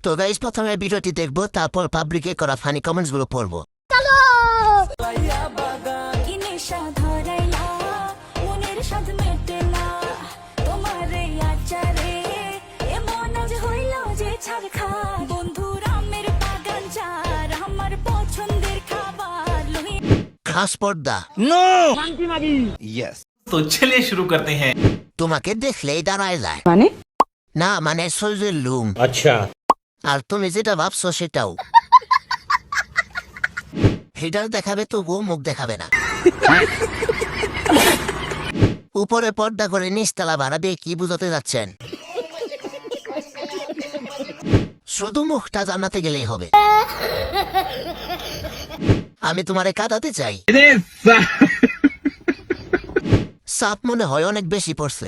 তো গাইস প্রথমে ভিডিওটি দেখবো, তারপর পাবলিকে করা ফানি কমেন্টস গুলো পড়বো। খাস পর্দা तो चलिए शुरू करते हैं। তোমাকে দেখলেই দাঁড়ায় যায়, মানে না মানে শরীরের লুম। अच्छा আর তুমি যেটা ভাবছো সেটাও। হেডার দেখাবে তবুও মুখ দেখাবে না। উপরে পর্দা করে নিচতলা ভাড়া দিয়ে কি বুঝাতে যাচ্ছেন? শুধু মুখটা জানাতে গেলেই হবে। আমি তোমারে কাঁদাতে চাই। চাপ মনে হয় অনেক বেশি পড়ছে।